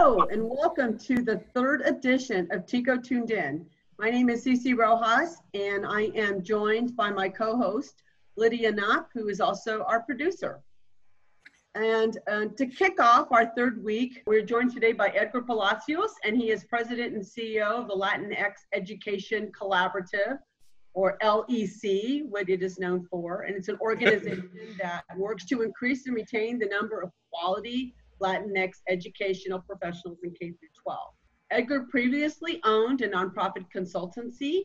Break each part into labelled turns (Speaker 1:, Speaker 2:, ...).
Speaker 1: Hello and welcome to the third edition of Tico Tuned In. My name is Cici Rojas and I am joined by my co-host Lydia Knopp, who is also our producer. And to kick off our third week, we're joined today by Edgar Palacios, and he is President and CEO of the Latinx Education Collaborative, or LEC, what it is known for. And it's an organization that works to increase and retain the number of quality Latinx educational professionals in K through 12. Edgar previously owned a nonprofit consultancy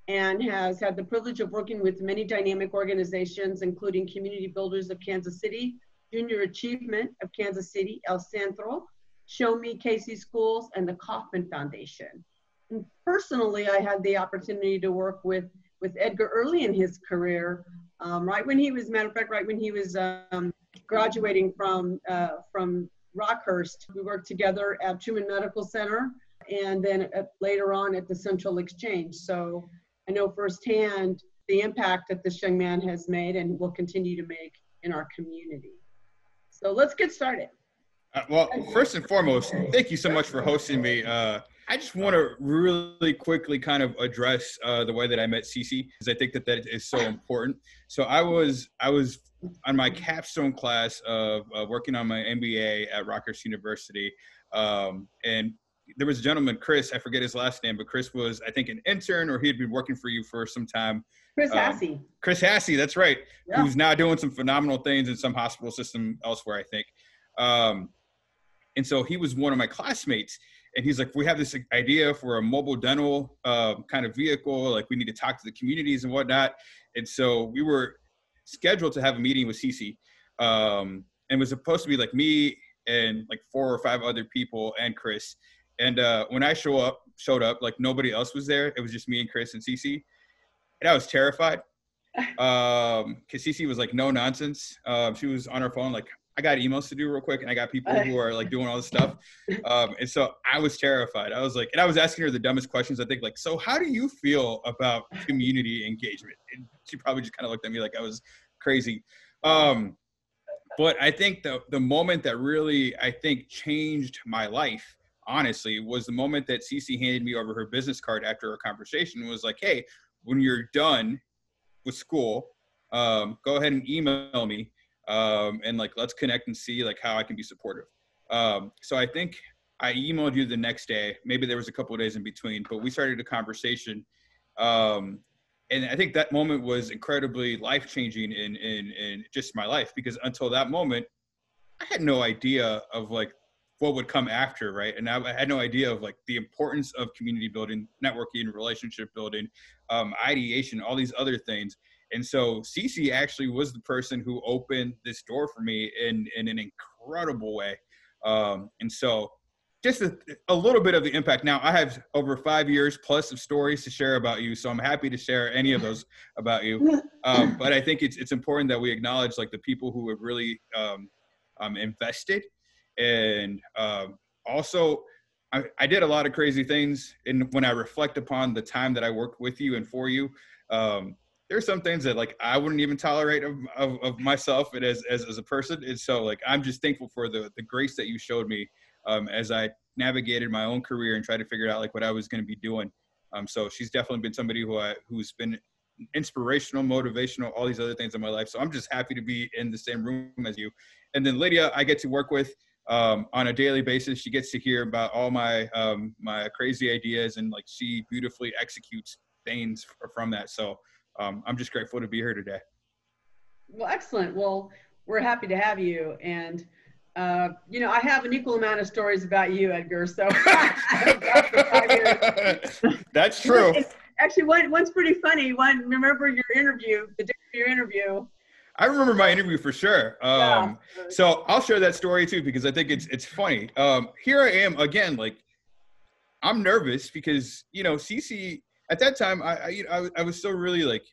Speaker 1: and has had the privilege of working with many dynamic organizations, including Community Builders of Kansas City, Junior Achievement of Kansas City, El Centro, Show Me Casey Schools, and the Kauffman Foundation. And personally, I had the opportunity to work with Edgar early in his career, right when he was, matter of fact, right when he was graduating from Rockhurst. We worked together at Truman Medical Center and then later on at the Central Exchange. So I know firsthand the impact that this young man has made and will continue to make in our community. So let's get started.
Speaker 2: Well, first and foremost, thank you so much for hosting me. I just want to really quickly kind of address the way that I met Cici, because I think that is so important. So I was on my capstone class of working on my MBA at Rockhurst University, and there was a gentleman, Chris, I forget his last name, but Chris was, I think, an intern, or he had been working for you for some time.
Speaker 1: Chris Hassey.
Speaker 2: Chris Hassey, that's right.
Speaker 1: Yeah.
Speaker 2: Who's now doing some phenomenal things in some hospital system elsewhere, I think. And so he was one of my classmates, and he's like, we have this idea for a mobile dental kind of vehicle. Like, we need to talk to the communities and whatnot. And so we were scheduled to have a meeting with Cici, and it was supposed to be like me and like 4 or 5 other people and Chris. And when I showed up, like nobody else was there. It was just me and Chris and Cici. And I was terrified because Cici was like, no nonsense. She was on her phone, like, I got emails to do real quick, and I got people who are like doing all this stuff. And so I was terrified. I was like, and I was asking her the dumbest questions, I think, like, so how do you feel about community engagement? And she probably just kind of looked at me like I was crazy. But I think the moment that really, I think, changed my life, honestly, was the moment that Cici handed me over her business card after our conversation and was like, hey, when you're done with school, go ahead and email me. And like, let's connect and see like how I can be supportive. So I think I emailed you the next day. Maybe there was a couple of days in between, but we started a conversation. And I think that moment was incredibly life-changing in just my life, because until that moment, I had no idea of like what would come after, right? And I had no idea of like the importance of community building, networking, relationship building, ideation, all these other things. And so Cici actually was the person who opened this door for me in an incredible way. And so just a little bit of the impact. Now, I have over 5 years plus of stories to share about you, so I'm happy to share any of those about you. But I think it's important that we acknowledge like the people who have really invested. And also, I did a lot of crazy things. And when I reflect upon the time that I worked with you and for you, there's some things that like I wouldn't even tolerate of myself and as a person. And so like I'm just thankful for the grace that you showed me as I navigated my own career and tried to figure out like what I was going to be doing. So she's definitely been somebody who's been inspirational, motivational, all these other things in my life. So I'm just happy to be in the same room as you. And then Lydia, I get to work with on a daily basis. She gets to hear about all my my crazy ideas, and like she beautifully executes things from that. So I'm just grateful to be here today.
Speaker 1: Well, excellent. Well, we're happy to have you. And, you know, I have an equal amount of stories about you, Edgar. So
Speaker 2: That's true.
Speaker 1: Actually, one's pretty funny. Remember your interview, the day of your interview.
Speaker 2: I remember my interview for sure.
Speaker 1: Yeah.
Speaker 2: So I'll share that story too, because I think it's funny. Here I am again, like I'm nervous because, you know, Cici, at that time, I was still really like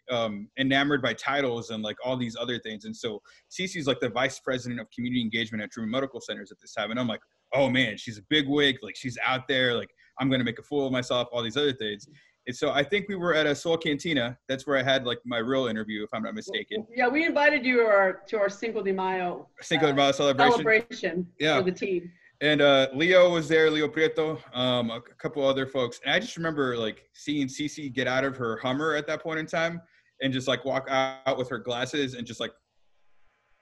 Speaker 2: enamored by titles and like all these other things. And so Cici's like the vice president of community engagement at Truman Medical Centers at this time. And I'm like, oh man, she's a big wig. Like she's out there. Like I'm going to make a fool of myself, all these other things. And so I think we were at a Soul Cantina. That's where I had like my real interview, if I'm not mistaken.
Speaker 1: Yeah, we invited you to our Cinco de Mayo
Speaker 2: celebration.
Speaker 1: Yeah. For the team.
Speaker 2: And Leo was there, Leo Prieto, a couple other folks. And I just remember like seeing Cici get out of her Hummer at that point in time and just like walk out with her glasses and just like,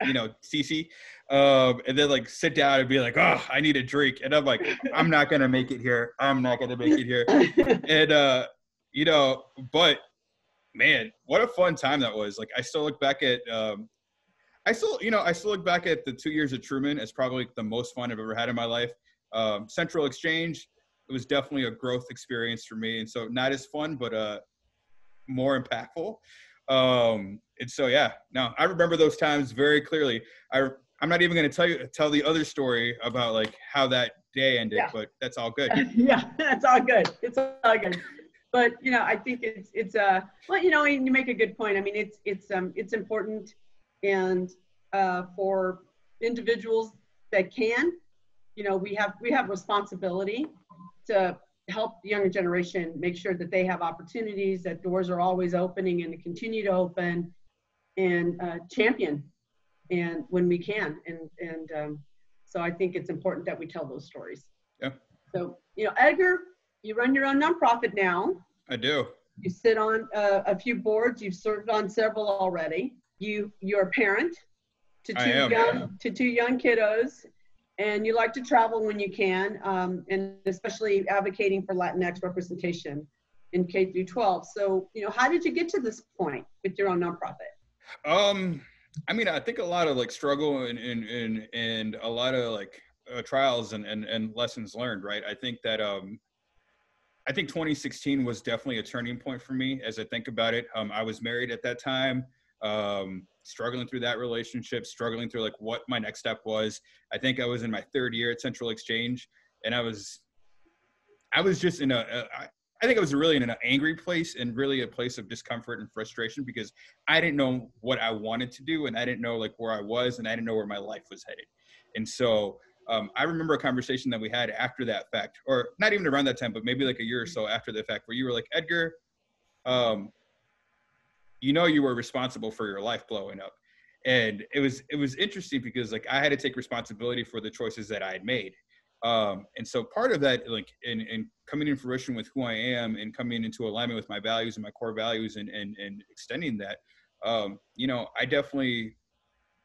Speaker 2: you know, Cici, and then like sit down and be like, oh, I need a drink. And I'm like, I'm not going to make it here. I'm not going to make it here. And, you know, but man, what a fun time that was. Like, I still look back at, I still look back at the 2 years of Truman as probably the most fun I've ever had in my life. Central Exchange, it was definitely a growth experience for me. And so not as fun, but more impactful. And so, yeah, no, I remember those times very clearly. I'm not even going to tell the other story about like how that day ended, yeah. But that's all good.
Speaker 1: Yeah, that's all good. It's all good. But, you know, I think it's well, you know, and you make a good point. I mean, it's important. And for individuals that can, you know, we have responsibility to help the younger generation make sure that they have opportunities, that doors are always opening and to continue to open, and champion and when we can. And so I think it's important that we tell those stories.
Speaker 2: Yeah.
Speaker 1: So, you know, Edgar, you run your own nonprofit now.
Speaker 2: I do.
Speaker 1: You sit on a few boards. You've served on several already. You're a parent to two young kiddos, and you like to travel when you can, and especially advocating for Latinx representation in K through 12. So, you know, how did you get to this point with your own nonprofit?
Speaker 2: I mean, I think a lot of like struggle and a lot of like trials and lessons learned, right? I think that I think 2016 was definitely a turning point for me as I think about it. I was married at that time. Struggling through that relationship, struggling through like what my next step was. I think I was in my third year at Central Exchange, and I was just in I think I was really in an angry place and really a place of discomfort and frustration because I didn't know what I wanted to do, and I didn't know like where I was, and I didn't know where my life was headed. And so I remember a conversation that we had after that fact, or not even around that time, but maybe like a year or so after the fact, where you were like, Edgar, you know, you were responsible for your life blowing up. And it was interesting because like I had to take responsibility for the choices that I had made. And so part of that, like in coming in fruition with who I am and coming into alignment with my values and my core values and extending that, you know, I definitely,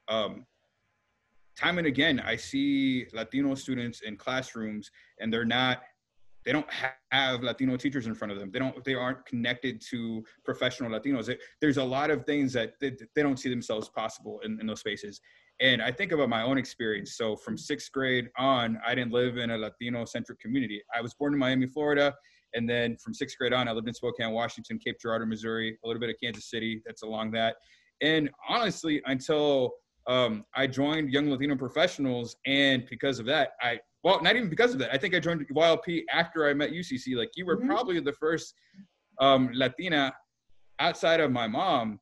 Speaker 2: time and again, I see Latino students in classrooms and they don't have Latino teachers in front of them. They aren't connected to professional Latinos. There's a lot of things that they don't see themselves possible in those spaces. And I think about my own experience. So from sixth grade on, I didn't live in a Latino-centric community. I was born in Miami, Florida. And then from sixth grade on, I lived in Spokane, Washington, Cape Girardeau, Missouri, a little bit of Kansas City. That's along that. And honestly, until I joined Young Latino Professionals, and because of that, well, not even because of that. I think I joined YLP after I met UCC. Like you were probably the first Latina outside of my mom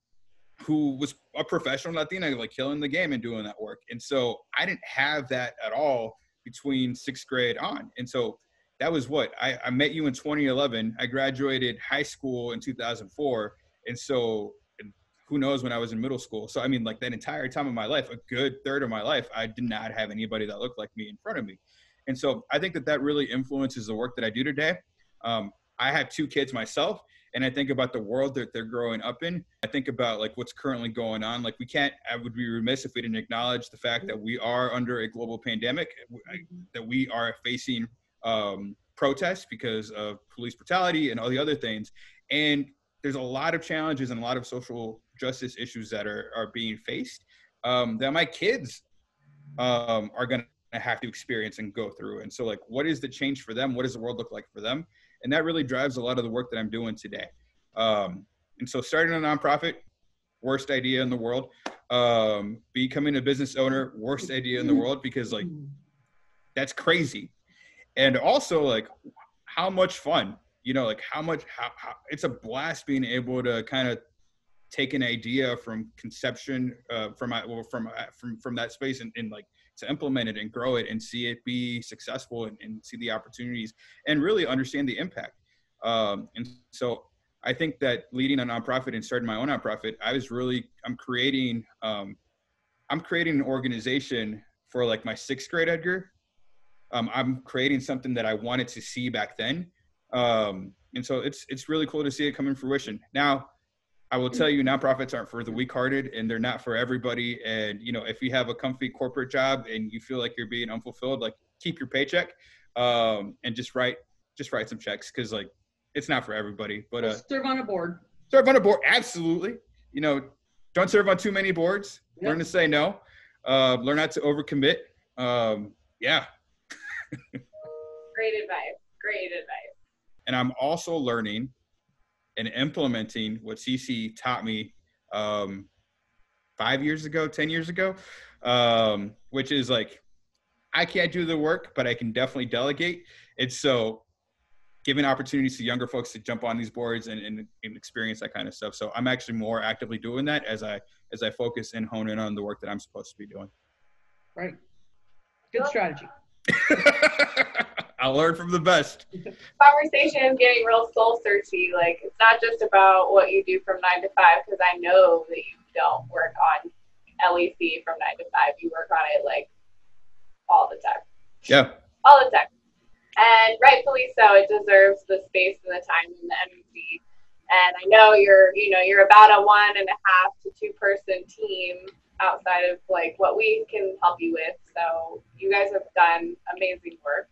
Speaker 2: who was a professional Latina, like killing the game and doing that work. And so I didn't have that at all between sixth grade on. And so that was what I met you in 2011. I graduated high school in 2004. And so who knows when I was in middle school. So, I mean, like that entire time of my life, a good third of my life, I did not have anybody that looked like me in front of me. And so I think that really influences the work that I do today. I have two kids myself, and I think about the world that they're growing up in. I think about like what's currently going on. Like I would be remiss if we didn't acknowledge the fact that we are under a global pandemic, that we are facing protests because of police brutality and all the other things. And there's a lot of challenges and a lot of social justice issues that are being faced that my kids are going to have to experience and go through. And so like, what is the change for them? What does the world look like for them? And that really drives a lot of the work that I'm doing today. And so starting a nonprofit, worst idea in the world. Becoming a business owner, worst idea in the world, because like, that's crazy. And also like how much fun, you know, like how it's a blast being able to kind of take an idea from conception from that space and like to implement it and grow it and see it be successful and see the opportunities and really understand the impact. And so I think that leading a nonprofit and starting my own nonprofit, I'm creating an organization for like my sixth grade Edgar I'm creating something that I wanted to see back then. And so it's really cool to see it come in fruition. Now, I will tell you, nonprofits aren't for the weak-hearted, and they're not for everybody. And, you know, if you have a comfy corporate job and you feel like you're being unfulfilled, like, keep your paycheck, and just write some checks, because, like, it's not for everybody. But
Speaker 1: serve on a board.
Speaker 2: Serve on a board, absolutely. You know, don't serve on too many boards. Yep. Learn to say no. Learn not to overcommit. Yeah.
Speaker 3: Great advice. Great advice.
Speaker 2: And I'm also learning and implementing what Cici taught me 5 years ago, 10 years ago, which is like, I can't do the work, but I can definitely delegate. And so giving opportunities to younger folks to jump on these boards and experience that kind of stuff. So I'm actually more actively doing that as I focus and hone in on the work that I'm supposed to be doing.
Speaker 1: Right. Good strategy.
Speaker 2: I'll learn from the best.
Speaker 3: Conversation is getting real soul searchy. Like, it's not just about what you do from 9 to 5, because I know that you don't work on LEC from 9 to 5. You work on it like all the time. Yeah. All the time. And rightfully so, it deserves the space and the time and the energy. And I know you're about a 1.5 to 2 person team outside of like what we can help you with. So you guys have done amazing work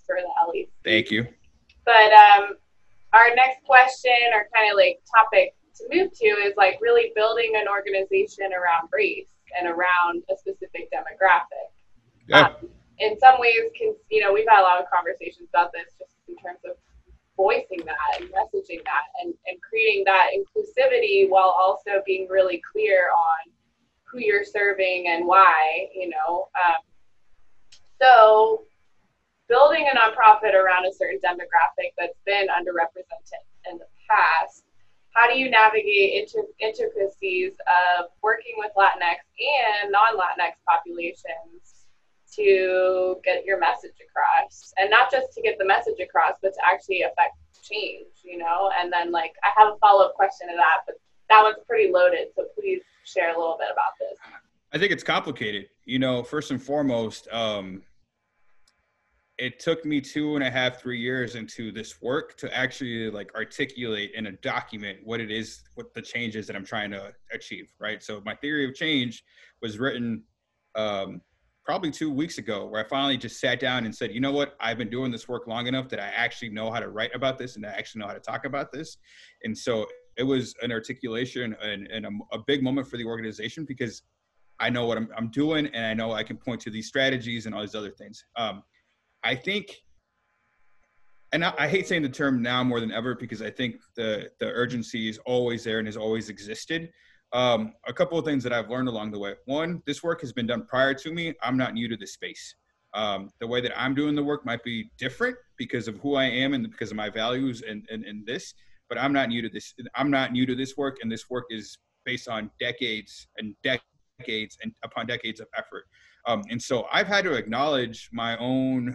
Speaker 3: for the LEC.
Speaker 2: Thank you.
Speaker 3: But our next question, or kind of like topic to move to, is like really building an organization around race and around a specific demographic.
Speaker 2: Yeah.
Speaker 3: In some ways, we've had a lot of conversations about this just in terms of voicing that and messaging that and creating that inclusivity while also being really clear on who you're serving and why, So building a nonprofit around a certain demographic that's been underrepresented in the past, how do you navigate intricacies of working with Latinx and non-Latinx populations to get your message across? And not just to get the message across, but to actually affect change, And then, I have a follow-up question to that, but that one's pretty loaded, so please share a little bit about this.
Speaker 2: I think it's complicated. First and foremost, it took me 2.5, 3 years into this work to actually articulate in a document what the change is that I'm trying to achieve, right? So my theory of change was written probably 2 weeks ago, where I finally just sat down and said, you know what, I've been doing this work long enough that I actually know how to write about this and I actually know how to talk about this. And so it was an articulation and a big moment for the organization, because I know what I'm doing, and I know I can point to these strategies and all these other things. I think, and I hate saying the term now more than ever, because I think the urgency is always there and has always existed. A couple of things that I've learned along the way. One, this work has been done prior to me. I'm not new to this space. The way that I'm doing the work might be different because of who I am and because of my values and this, but I'm not new to this. I'm not new to this work, and this work is based on decades and upon decades of effort. And so I've had to acknowledge my own,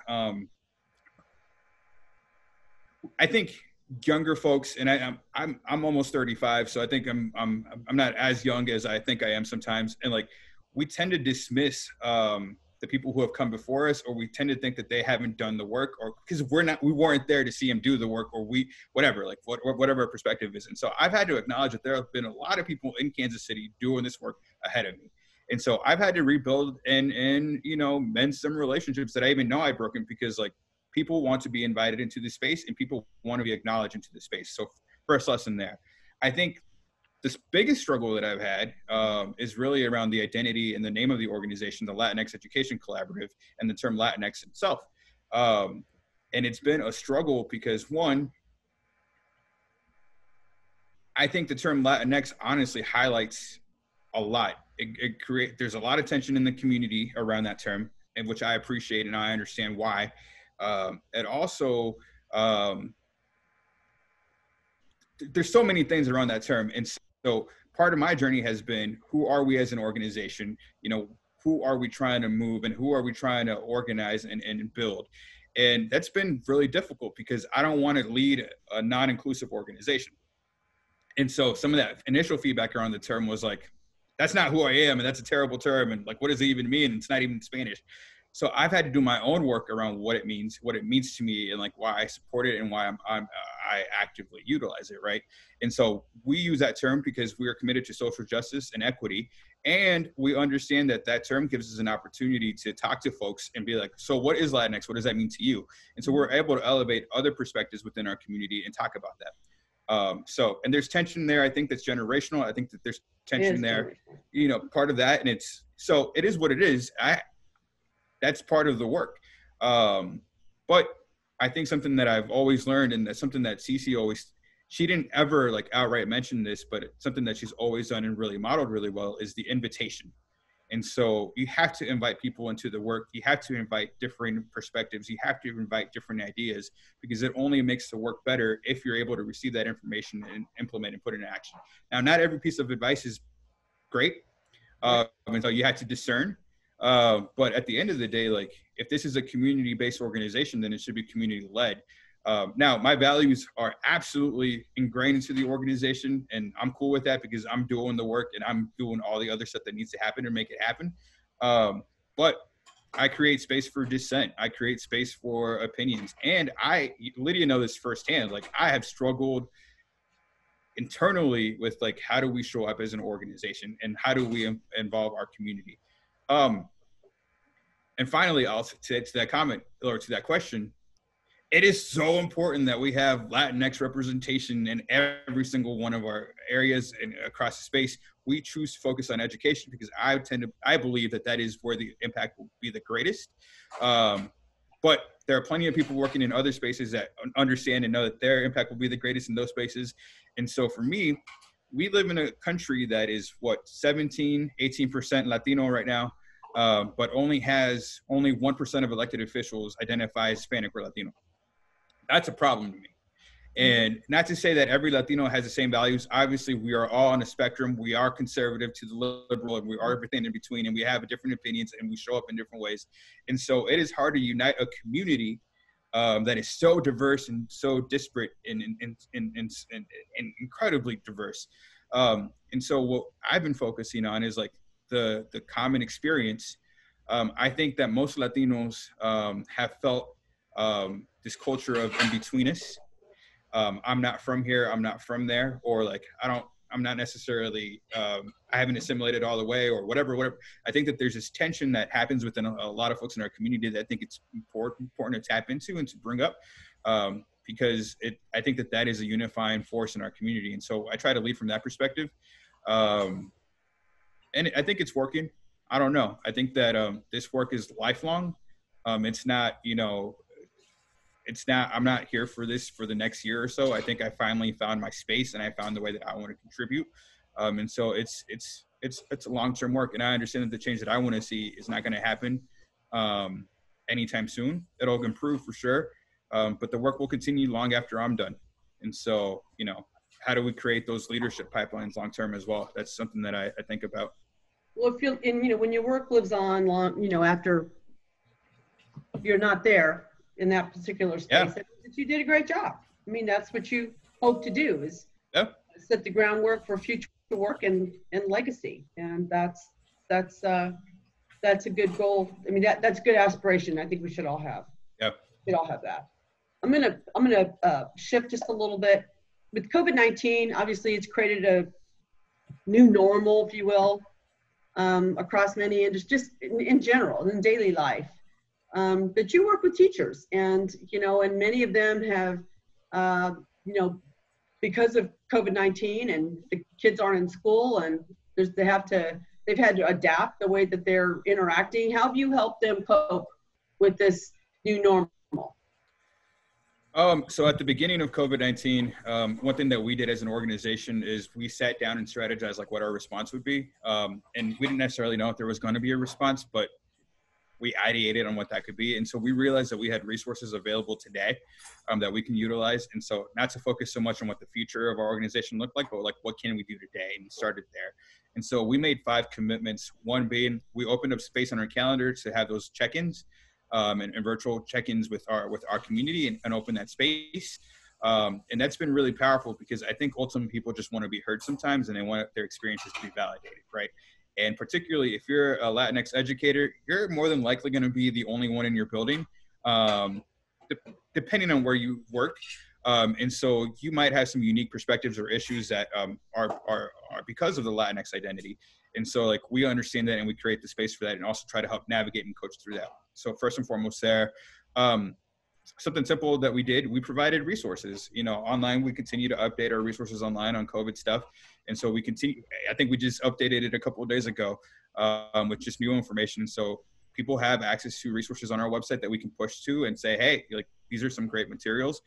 Speaker 2: I think younger folks, and I'm almost 35, so I think I'm not as young as I think I am sometimes. And we tend to dismiss the people who have come before us, or we tend to think that they haven't done the work, or because we weren't there to see them do the work, or whatever our perspective is. And so I've had to acknowledge that there have been a lot of people in Kansas City doing this work ahead of me. And so I've had to rebuild and mend some relationships that I even know I've broken, because people want to be invited into this space and people want to be acknowledged into the space. So first lesson there. I think this biggest struggle that I've had is really around the identity and the name of the organization, the Latinx Education Collaborative, and the term Latinx itself. And it's been a struggle because, one, I think the term Latinx honestly highlights a lot. There's a lot of tension in the community around that term, and which I appreciate and I understand why. It also, there's so many things around that term. And so part of my journey has been, who are we as an organization? Who are we trying to move, and who are we trying to organize and build? And that's been really difficult, because I don't want to lead a non-inclusive organization. And so some of that initial feedback around the term was that's not who I am, and that's a terrible term, and what does it even mean? It's not even Spanish. So I've had to do my own work around what it means to me, and like why I support it and why I actively utilize it, right? And so we use that term because we are committed to social justice and equity, and we understand that that term gives us an opportunity to talk to folks and be like, so what is Latinx? What does that mean to you? And so we're able to elevate other perspectives within our community and talk about that. And there's tension there. I think that's generational. I think that there's tension there, you know, part of that. And it is what it is. That's part of the work. But I think something that I've always learned, and that's something that Cici she didn't ever like outright mention this, but it's something that she's always done and really modeled really well, is the invitation. And so you have to invite people into the work. You have to invite different perspectives. You have to invite different ideas, because it only makes the work better if you're able to receive that information and implement and put it in action. Now, not every piece of advice is great. And so you have to discern. But at the end of the day, like, if this is a community-based organization, then it should be community-led. Now, my values are absolutely ingrained into the organization, and I'm cool with that because I'm doing the work and I'm doing all the other stuff that needs to happen to make it happen. But I create space for dissent. I create space for opinions. And Lydia knows this firsthand. Like, I have struggled internally with, like, how do we show up as an organization and how do we involve our community? And finally, to that comment or to that question, it is so important that we have Latinx representation in every single one of our areas and across the space. We choose to focus on education because I believe that is where the impact will be the greatest. But there are plenty of people working in other spaces that understand and know that their impact will be the greatest in those spaces. And so for me, we live in a country that is 18% Latino right now, but only 1% of elected officials identify as Hispanic or Latino. That's a problem to me. And not to say that every Latino has the same values. Obviously, we are all on a spectrum. We are conservative to the liberal, and we are everything in between, and we have different opinions, and we show up in different ways. And so it is hard to unite a community that is so diverse and so disparate and incredibly diverse. And so what I've been focusing on is like the common experience. I think that most Latinos have felt this culture of in-betweenness. I'm not from here, I'm not from there, or like I'm not necessarily I haven't assimilated all the way, or whatever. I think that there's this tension that happens within a lot of folks in our community that I think it's important to tap into and to bring up, because I think that is a unifying force in our community. And so I try to lead from that perspective. And I think it's working. I don't know. I think that this work is lifelong. It's not, I'm not here for this for the next year or so. I think I finally found my space and I found the way that I want to contribute. And so it's a long-term work. And I understand that the change that I want to see is not going to happen anytime soon. It'll improve for sure. But the work will continue long after I'm done. And so, how do we create those leadership pipelines long-term as well? That's something that I think about.
Speaker 1: Well, when your work lives on after you're not there in that particular space, you did a great job. I mean, that's what you hope to do, is set the groundwork for future work and legacy. And that's a good goal. I mean, that's a good aspiration. I think we should all have.
Speaker 2: Yep.
Speaker 1: We should all have that. I'm gonna shift just a little bit. With COVID-19, obviously it's created a new normal, if you will, across many industries, just in general, in daily life. But you work with teachers, and many of them have, because of COVID-19 and the kids aren't in school, and they've had to adapt the way that they're interacting. How have you helped them cope with this new normal?
Speaker 2: So at the beginning of COVID-19, one thing that we did as an organization is we sat down and strategized like what our response would be. And we didn't necessarily know if there was going to be a response, but we ideated on what that could be. And so we realized that we had resources available today that we can utilize. And so not to focus so much on what the future of our organization looked like, but like, what can we do today? And we started there. And so we made 5 commitments. One being, we opened up space on our calendar to have those check-ins and virtual check-ins with our community and open that space. And that's been really powerful, because I think ultimately people just want to be heard sometimes, and they want their experiences to be validated, right? And particularly if you're a Latinx educator, you're more than likely going to be the only one in your building, depending on where you work. And so you might have some unique perspectives or issues that are because of the Latinx identity. And so like we understand that and we create the space for that and also try to help navigate and coach through that. So first and foremost there, something simple that we did, we provided resources, online. We continue to update our resources online on COVID stuff. And so we continue, I think we just updated it a couple of days ago with just new information. And so people have access to resources on our website that we can push to and say, hey, like these are some great materials.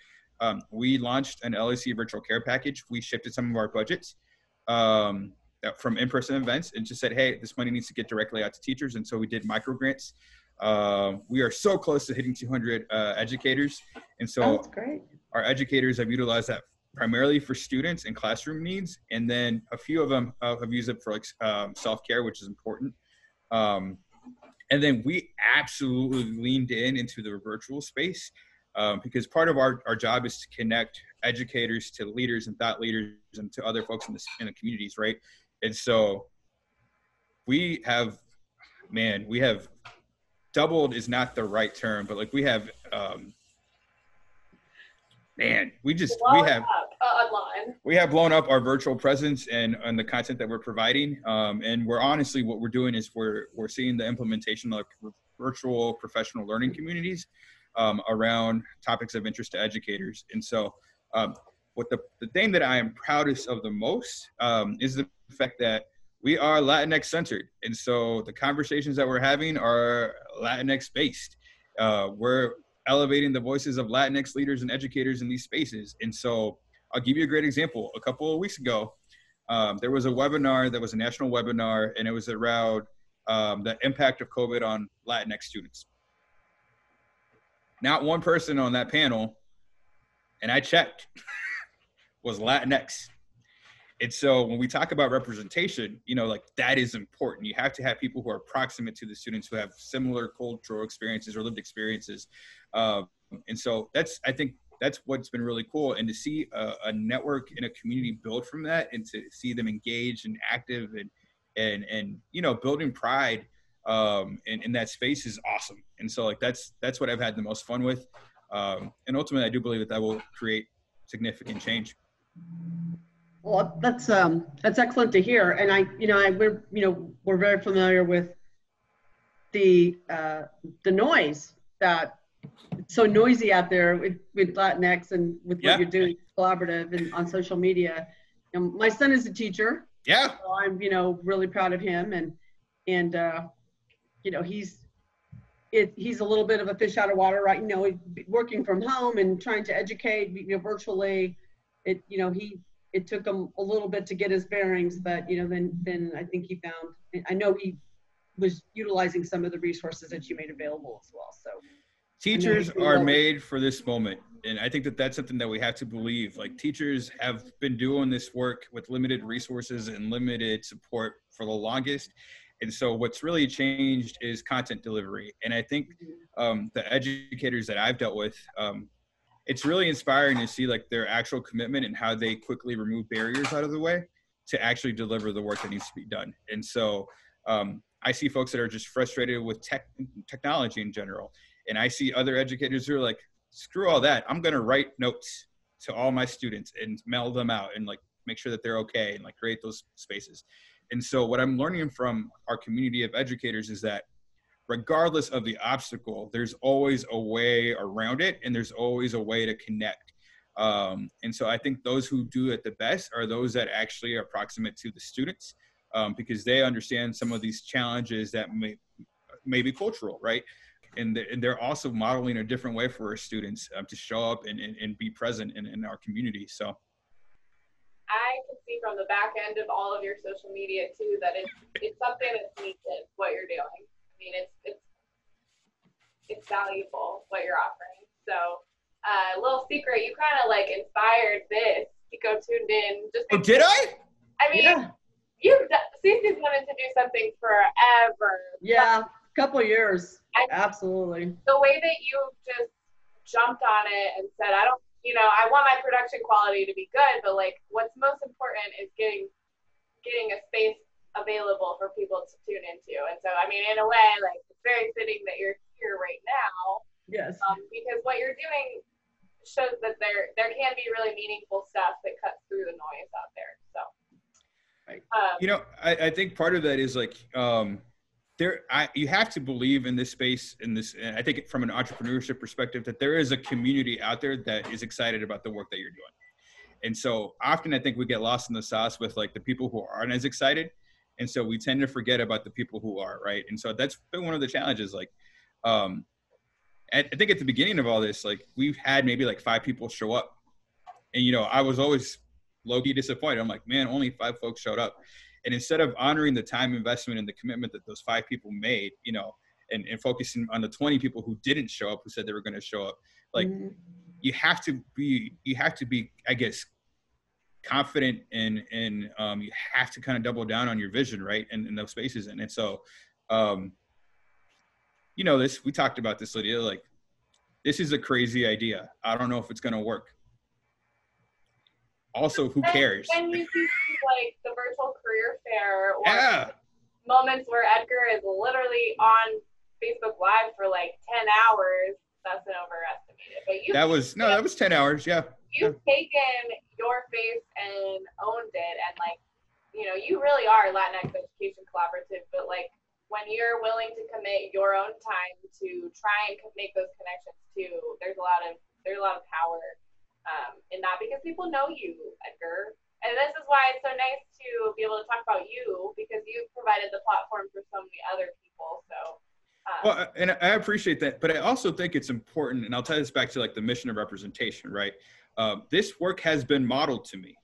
Speaker 2: We launched an LAC virtual care package. We shifted some of our budgets from in-person events and just said, hey, this money needs to get directly out to teachers. And so we did micro grants. We are so close to hitting 200 educators. And so
Speaker 1: that's great.
Speaker 2: Our educators have utilized that primarily for students and classroom needs. And then a few of them have used it for like self-care, which is important. And then we absolutely leaned into the virtual space because part of our job is to connect educators to leaders and thought leaders and to other folks in the communities, right? And so we have doubled is not the right term, but like we have, we have blown up our virtual presence and the content that we're providing. And we're honestly, what we're doing is we're seeing the implementation of virtual professional learning communities around topics of interest to educators. And so what the thing that I am proudest of the most is the fact that we are Latinx centered. And so the conversations that we're having are Latinx based. We're elevating the voices of Latinx leaders and educators in these spaces. And so I'll give you a great example. A couple of weeks ago, there was a webinar that was a national webinar, and it was around the impact of COVID on Latinx students. Not one person on that panel, and I checked, was Latinx. And so when we talk about representation, like that is important. You have to have people who are proximate to the students who have similar cultural experiences or lived experiences. And so I think that's what's been really cool. And to see a network and a community build from that and to see them engaged and active and building pride in that space is awesome. And so like that's what I've had the most fun with. And ultimately, I do believe that will create significant change.
Speaker 1: Well, that's excellent to hear, and we're very familiar with the noise that it's so noisy out there with Latinx and with what you're doing collaborative and on social media. My son is a teacher.
Speaker 2: Yeah.
Speaker 1: So I'm really proud of him, and he's a little bit of a fish out of water, right? Working from home and trying to educate virtually. It took him a little bit to get his bearings, but then I think he found. I know he was utilizing some of the resources that you made available as well. So
Speaker 2: teachers are made for this moment, and I think that that's something that we have to believe. Like teachers have been doing this work with limited resources and limited support for the longest, and so what's really changed is content delivery. And I think the educators that I've dealt with. It's really inspiring to see like their actual commitment and how they quickly remove barriers out of the way to actually deliver the work that needs to be done. And so I see folks that are just frustrated with technology in general. And I see other educators who are like, screw all that. I'm going to write notes to all my students and mail them out and like make sure that they're okay and like create those spaces. And so what I'm learning from our community of educators is that regardless of the obstacle, there's always a way around it and there's always a way to connect. And so I think those who do it the best are those that actually are proximate to the students because they understand some of these challenges that may be cultural, right? And they're also modeling a different way for our students to show up and be present in our community. So
Speaker 3: I can see from the back end of all of your social media too that it's something that's needed, what you're doing. I mean, it's valuable what you're offering. So, little secret, you kind of like inspired this Tico Tuned In.
Speaker 2: Oh, did I?
Speaker 3: I mean, Cici's wanted to do something forever.
Speaker 1: Yeah, a couple of years. Absolutely.
Speaker 3: The way that you just jumped on it and said, I want my production quality to be good, but like what's most important is getting a space available for people to tune into. And so, I mean, in a way, like, it's very fitting that you're here right now.
Speaker 1: Yes.
Speaker 3: Because what you're doing shows that there can be really meaningful stuff that cuts through the noise out there. So,
Speaker 1: right.
Speaker 2: You know, I think part of that is like, you have to believe in this space, and I think from an entrepreneurship perspective, that there is a community out there that is excited about the work that you're doing. And so often I think we get lost in the sauce with like the people who aren't as excited. And so we tend to forget about the people who are, right? And so that's been one of the challenges. Like, I think at the beginning of all this, like we've had maybe like 5 people show up, and, you know, I was always low-key disappointed. I'm like, man, only 5 folks showed up. And instead of honoring the time investment and the commitment that those 5 people made, you know, and focusing on the 20 people who didn't show up, who said they were going to show up, like, you have to be, I guess, confident, and you have to kind of double down on your vision, right? And in those spaces. And so, you know, we talked about this, Lydia, like, this is a crazy idea. I don't know if it's going to work. Also, who cares?
Speaker 3: And you see like the virtual career fair, or
Speaker 2: yeah,
Speaker 3: moments where Edgar is literally on Facebook Live for like 10 hours. That's an overestimated. But that was
Speaker 2: 10 hours. Yeah.
Speaker 3: You've taken your face and owned it, and like, you know, you really are Latinx Education Collaborative. But like, when you're willing to commit your own time to try and make those connections too, there's a lot of power in that, because people know you, Edgar. And this is why it's so nice to be able to talk about you, because you've provided the platform for so many other people. So,
Speaker 2: well, and I appreciate that, but I also think it's important, and I'll tie this back to like the mission of representation, right? This work has been modeled to me.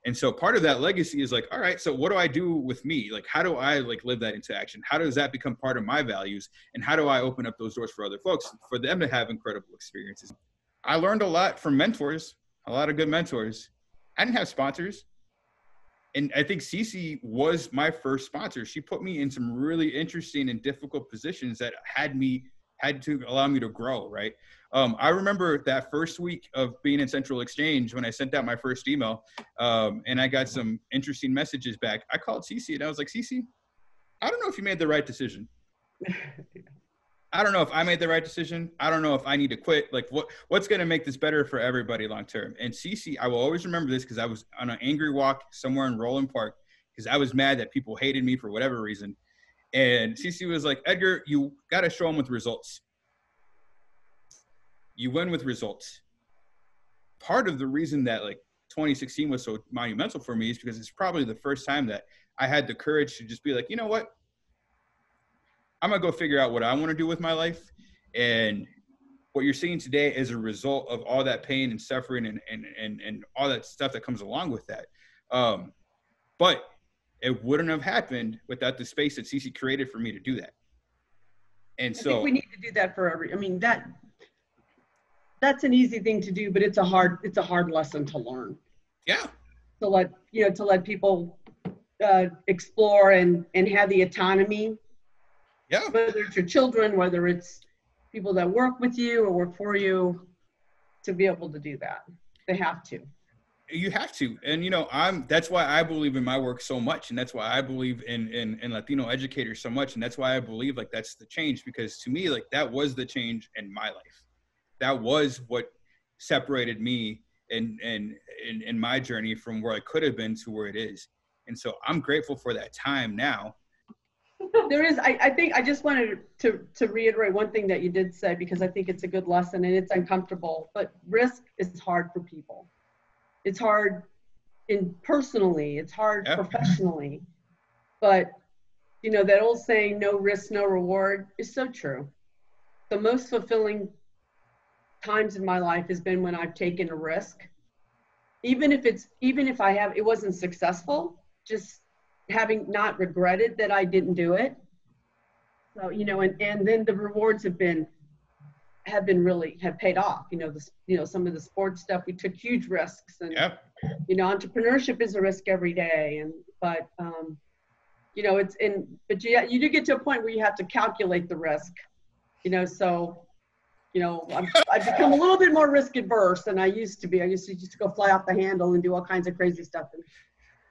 Speaker 2: And so part of that legacy is like, all right, so what do I do with me? Like, how do I like live that into action? How does that become part of my values? And how do I open up those doors for other folks, for them to have incredible experiences? I learned a lot from mentors, a lot of good mentors. I didn't have sponsors. And I think Cici was my first sponsor. She put me in some really interesting and difficult positions that had to allow me to grow, right? I remember that first week of being in Central Exchange when I sent out my first email, and I got some interesting messages back. I called Cici and I was like, Cici, I don't know if you made the right decision. I don't know if I made the right decision. I don't know if I need to quit. Like, what's going to make this better for everybody long term? And Cici, I will always remember this, because I was on an angry walk somewhere in Roland Park because I was mad that people hated me for whatever reason. And Cici was like, Edgar, you got to show them with results. You win with results. Part of the reason that like 2016 was so monumental for me is because it's probably the first time that I had the courage to just be like, you know what? I'm going to go figure out what I want to do with my life. And what you're seeing today is a result of all that pain and suffering and all that stuff that comes along with that. But it wouldn't have happened without the space that Cici created for me to do that. And so
Speaker 1: I think we need to do that for that's an easy thing to do, but it's a hard lesson to learn.
Speaker 2: Yeah.
Speaker 1: To let people explore and have the autonomy.
Speaker 2: Yeah.
Speaker 1: Whether it's your children, whether it's people that work with you or work for you, to be able to do that. They have to.
Speaker 2: You have to. And, you know, that's why I believe in my work so much. And that's why I believe in Latino educators so much. And that's why I believe like that's the change, because to me, like that was the change in my life. That was what separated me in my journey from where I could have been to where it is. And so I'm grateful for that time now.
Speaker 1: There is, I think I just wanted to reiterate one thing that you did say, because I think it's a good lesson and it's uncomfortable, but risk is hard for people. It's hard personally, it's hard professionally, but you know, that old saying, no risk, no reward, is so true. The most fulfilling times in my life has been when I've taken a risk, even if it wasn't successful, just having not regretted that I didn't do it. So, you know, and then the rewards have paid off. You know, some of the sports stuff, we took huge risks, and you know, entrepreneurship is a risk every day. But you know, but you do get to a point where you have to calculate the risk. You know, so you know, I've become a little bit more risk adverse than I used to be. I used to just go fly off the handle and do all kinds of crazy stuff.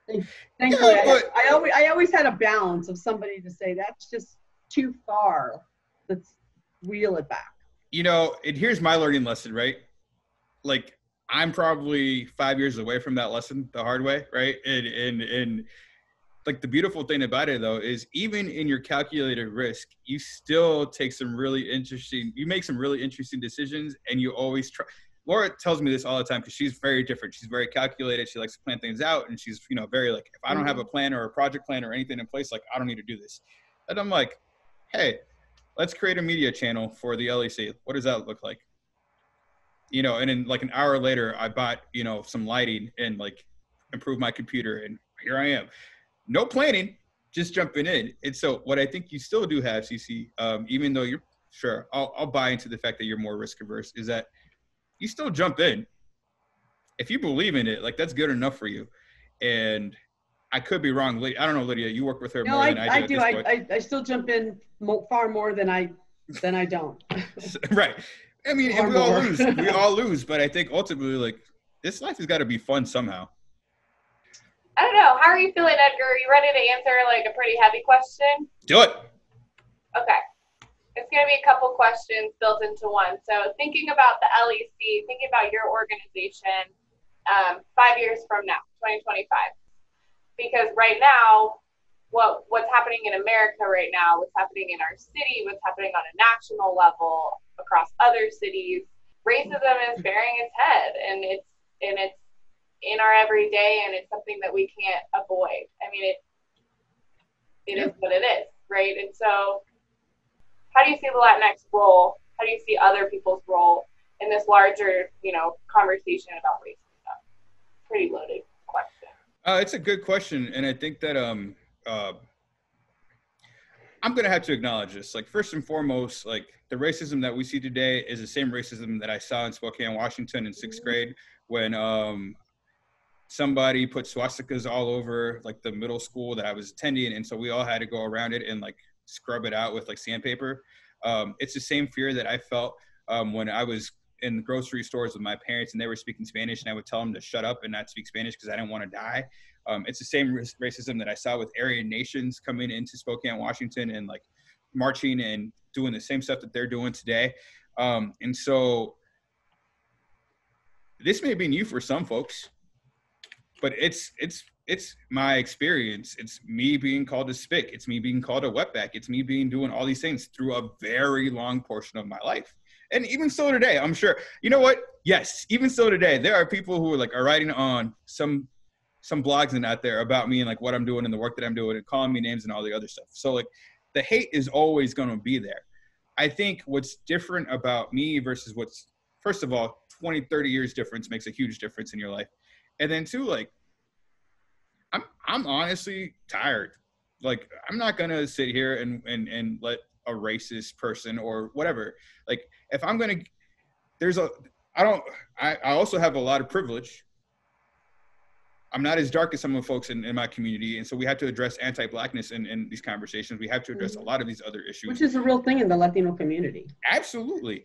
Speaker 1: Thankfully,
Speaker 2: Yeah, but
Speaker 1: I always had a balance of somebody to say that's just too far. Let's reel it back.
Speaker 2: you know, and here's my learning lesson, right? Like, I'm probably 5 years away from that lesson the hard way, right? And like the beautiful thing about it though is even in your calculated risk, you still take you make some really interesting decisions, and you always try. Laura tells me this all the time because she's very different. She's very calculated. She likes to plan things out, and she's, you know, very like, if I don't have a plan or a project plan or anything in place, like I don't need to do this. And I'm like, hey, let's create a media channel for the LEC. What does that look like? You know, and then like an hour later, I bought, you know, some lighting and like improved my computer, and here I am. No planning, just jumping in. And so what I think you still do have, Cici, even though you're sure, I'll buy into the fact that you're more risk averse, is that you still jump in. If you believe in it, like that's good enough for you. And I could be wrong. I don't know, Lydia, you work with her more than I do.
Speaker 1: I still jump in far more than I don't.
Speaker 2: Right. I mean, and we all lose. We all lose. But I think ultimately, like, this life has got to be fun somehow.
Speaker 3: I don't know. How are you feeling, Edgar? Are you ready to answer like a pretty heavy question?
Speaker 2: Do it.
Speaker 3: Okay. It's going to be a couple questions built into one. So thinking about the LEC, thinking about your organization 5 years from now, 2025. Because right now, what's happening in America right now, what's happening in our city, what's happening on a national level across other cities, racism is bearing its head, and it's in our everyday, and it's something that we can't avoid. I mean, it is what it is, right? And so how do you see the Latinx role? How do you see other people's role in this larger, you know, conversation about racism? Pretty loaded question.
Speaker 2: It's a good question, and I think that I'm going to have to acknowledge this. Like, first and foremost, like the racism that we see today is the same racism that I saw in Spokane, Washington in sixth grade when somebody put swastikas all over like the middle school that I was attending. And so we all had to go around it and like scrub it out with like sandpaper. It's the same fear that I felt when I was in the grocery stores with my parents and they were speaking Spanish, and I would tell them to shut up and not speak Spanish because I didn't want to die. It's the same racism that I saw with Aryan nations coming into Spokane, Washington, and like marching and doing the same stuff that they're doing today. And so this may be new for some folks, but it's my experience. It's me being called a spick. It's me being called a wetback. It's me doing all these things through a very long portion of my life. And even so today, I'm sure, you know what? Yes, even so today, there are people who are writing on some blogs and out there about me and like what I'm doing and the work that I'm doing and calling me names and all the other stuff. So like the hate is always going to be there. I think what's different about me versus what's, first of all, 20, 30 years difference makes a huge difference in your life. And then two, like, I'm honestly tired. Like, I'm not going to sit here and let a racist person or whatever, like, if I'm going to, I also have a lot of privilege. I'm not as dark as some of the folks in my community. And so we have to address anti-Blackness in these conversations. We have to address a lot of these other issues.
Speaker 1: Which is a real thing in the Latino community.
Speaker 2: Absolutely.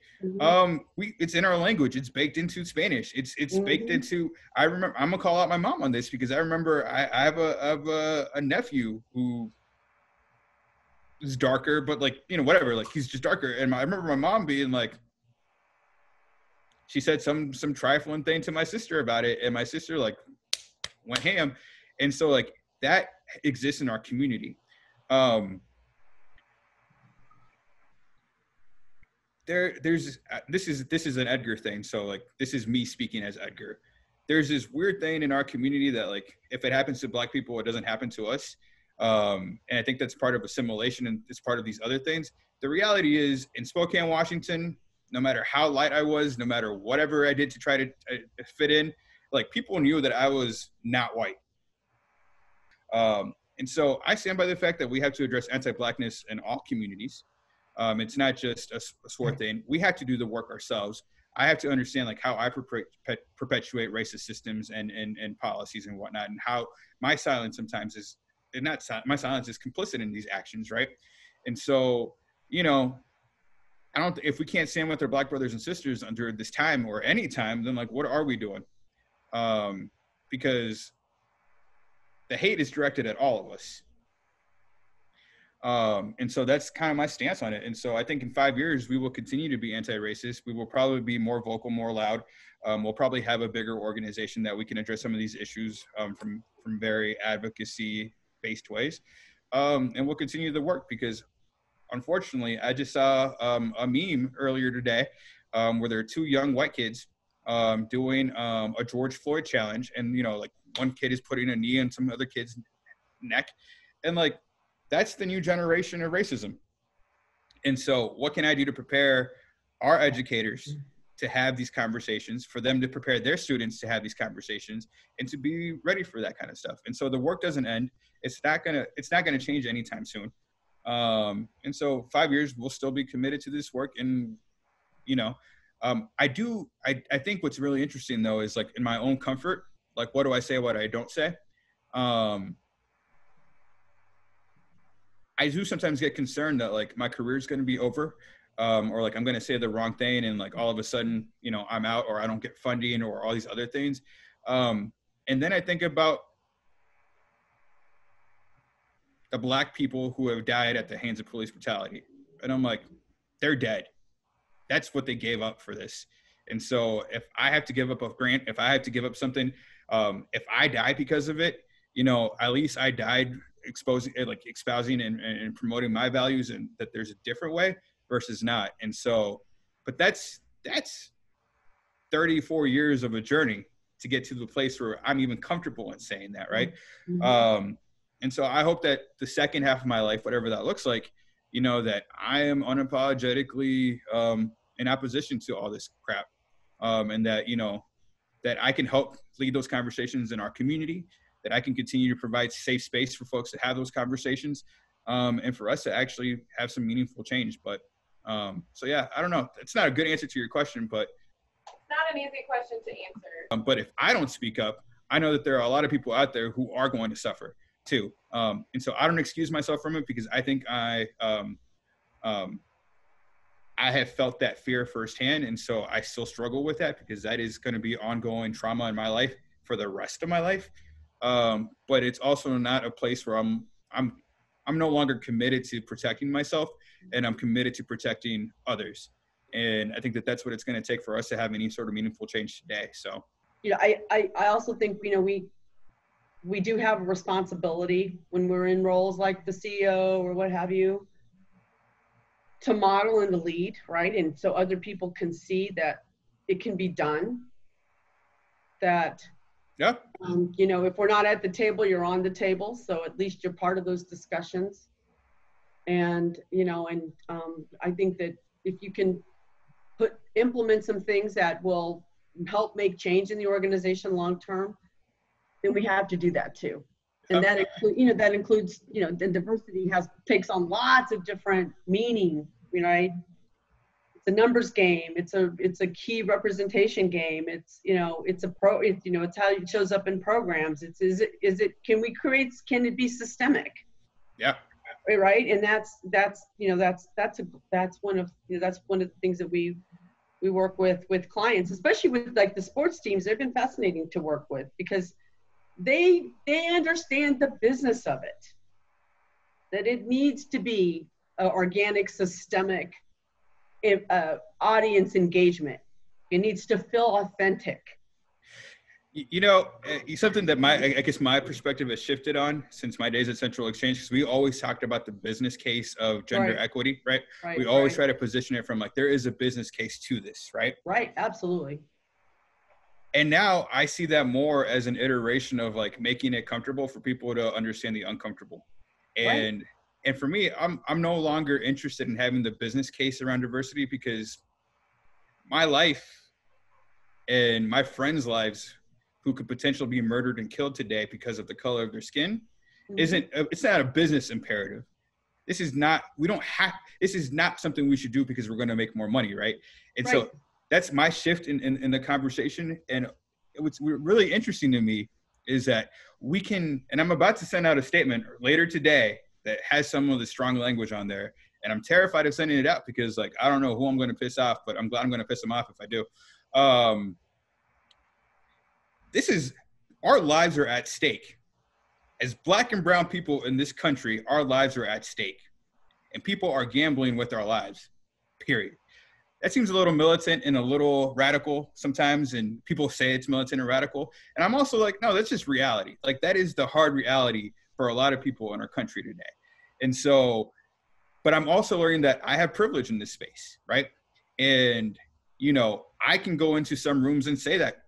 Speaker 2: It's in our language. It's baked into Spanish. It's baked into, I remember, I'm gonna call out my mom on this because I remember I have a nephew who is darker, but like, you know, whatever, like he's just darker. And I remember my mom being like, she said some trifling thing to my sister about it. And my sister like went ham. And so like that exists in our community. This is an Edgar thing. So like, this is me speaking as Edgar. There's this weird thing in our community that like, if it happens to Black people, it doesn't happen to us. And I think that's part of assimilation and it's part of these other things. The reality is in Spokane, Washington, no matter how light I was, no matter whatever I did to try to fit in, like people knew that I was not white. And so I stand by the fact that we have to address anti-Blackness in all communities. It's not just a SWORD thing. We have to do the work ourselves. I have to understand like how I perpetuate racist systems and policies and whatnot, and how my silence sometimes is, my silence is complicit in these actions, right? And so, you know, if we can't stand with our Black brothers and sisters under this time or any time, then like, what are we doing? Because the hate is directed at all of us. And so that's kind of my stance on it. And so I think in 5 years, we will continue to be anti-racist. We will probably be more vocal, more loud. We'll probably have a bigger organization that we can address some of these issues from very advocacy-based ways. And we'll continue the work because, unfortunately, I just saw a meme earlier today where there are two young white kids doing a George Floyd challenge. And, you know, like one kid is putting a knee on some other kid's neck. And like, that's the new generation of racism. And so what can I do to prepare our educators to have these conversations, for them to prepare their students to have these conversations and to be ready for that kind of stuff? And so the work doesn't end. It's not gonna change anytime soon. And so 5 years, we'll still be committed to this work. And, you know, I think what's really interesting though, is like in my own comfort, like, what do I say, what I don't say? I do sometimes get concerned that like my career is going to be over, or like I'm going to say the wrong thing and like all of a sudden, you know, I'm out, or I don't get funding, or all these other things. And then I think about the Black people who have died at the hands of police brutality. And I'm like, they're dead. That's what they gave up for this. And so if I have to give up a grant, if I have to give up something, if I die because of it, you know, at least I died espousing and promoting my values, and that there's a different way versus not. And so, but that's 34 years of a journey to get to the place where I'm even comfortable in saying that, right? Mm-hmm. And so I hope that the second half of my life, whatever that looks like, you know, that I am unapologetically in opposition to all this crap, and that, you know, that I can help lead those conversations in our community, that I can continue to provide safe space for folks to have those conversations, and for us to actually have some meaningful change. But so yeah, I don't know. It's not a good answer to your question, but
Speaker 3: it's not an easy question to answer.
Speaker 2: But if I don't speak up, I know that there are a lot of people out there who are going to suffer too. And so I don't excuse myself from it, because I think I have felt that fear firsthand. And so I still struggle with that, because that is going to be ongoing trauma in my life for the rest of my life. But it's also not a place where I'm no longer committed to protecting myself, and I'm committed to protecting others. And I think that that's what it's going to take for us to have any sort of meaningful change today. So,
Speaker 1: you know, I also think, you know, we do have a responsibility when we're in roles like the CEO or what have you, to model and to lead, right? And so other people can see that it can be done. That,
Speaker 2: yeah.
Speaker 1: You know, if we're not at the table, you're on the table. So at least you're part of those discussions. And, you know, and I think that if you can implement some things that will help make change in the organization long-term, then we have to do that too. And that includes, you know, the diversity takes on lots of different meaning, you know, right? It's a numbers game. It's a key representation game. It's, you know, it's how it shows up in programs. Can it be systemic?
Speaker 2: Yeah.
Speaker 1: Right. And that's one of the things that we work with clients, especially with like the sports teams. They've been fascinating to work with, because they understand the business of it, that it needs to be organic, systemic audience engagement. It needs to feel authentic.
Speaker 2: You know, something that I guess my perspective has shifted on since my days at Central Exchange, because we always talked about the business case of gender equity, right? We always try to position it from like, there is a business case to this, right?
Speaker 1: Right, absolutely.
Speaker 2: And now I see that more as an iteration of like making it comfortable for people to understand the uncomfortable. And for me, I'm no longer interested in having the business case around diversity, because my life and my friends' lives who could potentially be murdered and killed today because of the color of their skin it's not a business imperative. This is not something we should do because we're going to make more money, right? And so that's my shift in the conversation. And what's really interesting to me is that we can, and I'm about to send out a statement later today that has some of the strong language on there. And I'm terrified of sending it out because, like, I don't know who I'm going to piss off, but I'm glad I'm going to piss them off if I do. Our lives are at stake. as Black and brown people in this country, our lives are at stake, and people are gambling with our lives, period. That seems a little militant and a little radical sometimes, and people say it's militant and radical. And I'm also like, no, that's just reality. Like, that is the hard reality for a lot of people in our country today. And so, but I'm also learning that I have privilege in this space, right? And, you know, I can go into some rooms and say that.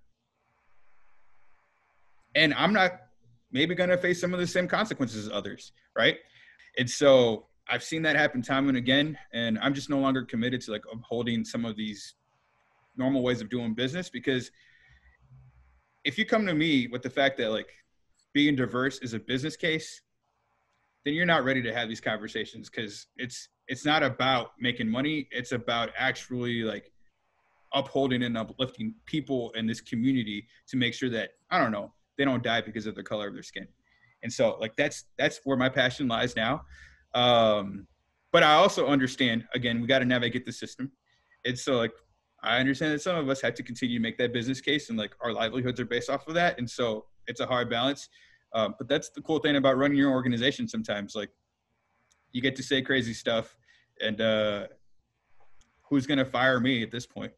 Speaker 2: And I'm not maybe going to face some of the same consequences as others, right? And so I've seen that happen time and again, and I'm just no longer committed to like upholding some of these normal ways of doing business, because if you come to me with the fact that like being diverse is a business case, then you're not ready to have these conversations, because it's not about making money. It's about actually like upholding and uplifting people in this community to make sure that, I don't know, they don't die because of the color of their skin. And so like that's where my passion lies now. But I also understand, again, we got to navigate the system. And so like I understand that some of us have to continue to make that business case, and like our livelihoods are based off of that. And so it's a hard balance. But that's the cool thing about running your organization sometimes. Like, you get to say crazy stuff, and who's going to fire me at this point?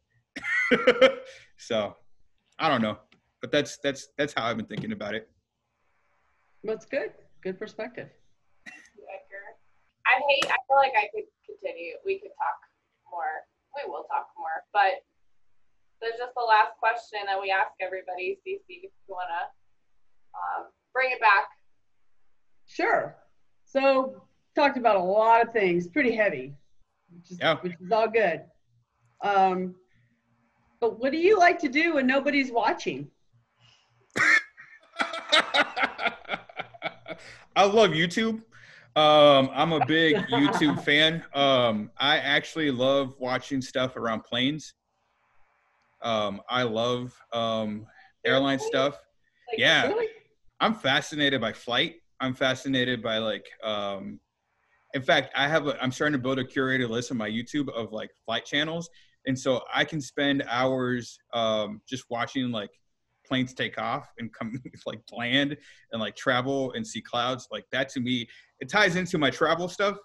Speaker 2: So I don't know, but that's how I've been thinking about it.
Speaker 1: That's good. Good perspective.
Speaker 3: Edgar. I feel like I could continue. We could talk more. We will talk more, but there's just the last question that we ask everybody. Cici, if you want to bring it back.
Speaker 1: Sure. So talked about a lot of things, pretty heavy, which is all good. But what do you like to do when nobody's watching?
Speaker 2: I love YouTube. I'm a big YouTube fan. I actually love watching stuff around planes. I love airline stuff.
Speaker 3: Like,
Speaker 2: Yeah.
Speaker 1: Really?
Speaker 2: I'm fascinated by flight. I'm fascinated by like, in fact, I'm starting to build a curated list on my YouTube of like flight channels. And so I can spend hours just watching like planes take off and come like land and like travel and see clouds. Like that, to me, it ties into my travel stuff.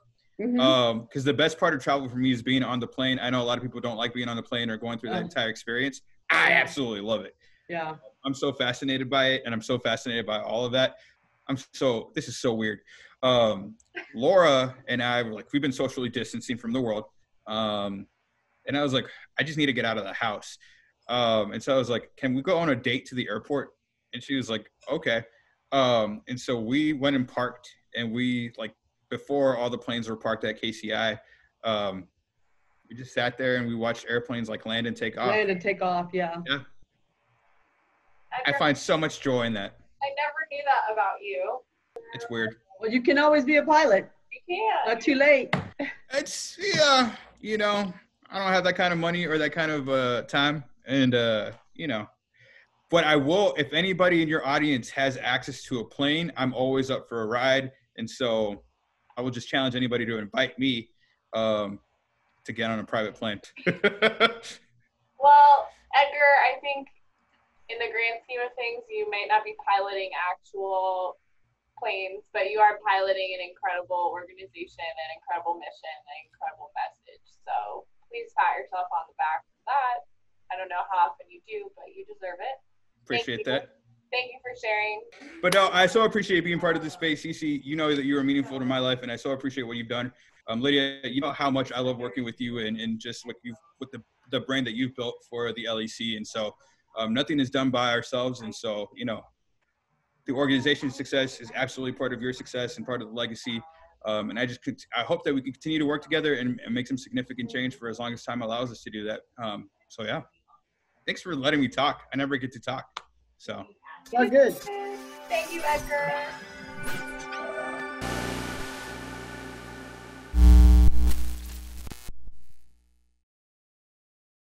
Speaker 1: Mm-hmm.
Speaker 2: Because the best part of travel for me is being on the plane. I know a lot of people don't like being on the plane or going through that entire experience. I absolutely love it.
Speaker 1: Yeah.
Speaker 2: I'm so fascinated by it, and I'm so fascinated by all of that. This is so weird. Laura and I were like, we've been socially distancing from the world. And I was like, I just need to get out of the house. And so I was like, can we go on a date to the airport? And she was like, okay. And so we went and parked, and we like, before all the planes were parked at KCI, we just sat there and we watched airplanes like land and take off.
Speaker 1: Land and take off, yeah.
Speaker 2: Yeah. I find so much joy in that.
Speaker 3: I never knew that about you.
Speaker 2: It's weird.
Speaker 1: Well, you can always be a pilot.
Speaker 3: You can.
Speaker 1: Not too late.
Speaker 2: It's, yeah, you know, I don't have that kind of money or that kind of time. And, you know, but I will, if anybody in your audience has access to a plane, I'm always up for a ride. And so I will just challenge anybody to invite me to get on a private plane.
Speaker 3: Well, Edgar, I think in the grand scheme of things, you may not be piloting actual planes, but you are piloting an incredible organization, an incredible mission, an incredible message. So please pat yourself on the back for that. I don't know how often you do, but you deserve it.
Speaker 2: Appreciate that.
Speaker 3: Thank you for sharing.
Speaker 2: But no, I so appreciate being part of this space. Cici, you know that you are meaningful to my life, and I so appreciate what you've done. Lydia, you know how much I love working with you and just what you've, with the brand that you've built for the LEC. And so nothing is done by ourselves. And so, you know, the organization's success is absolutely part of your success and part of the legacy. And I hope that we can continue to work together and make some significant change for as long as time allows us to do that. So yeah, thanks for letting me talk. I never get to talk. So.
Speaker 1: Well, good.
Speaker 3: Thank you, Edgar.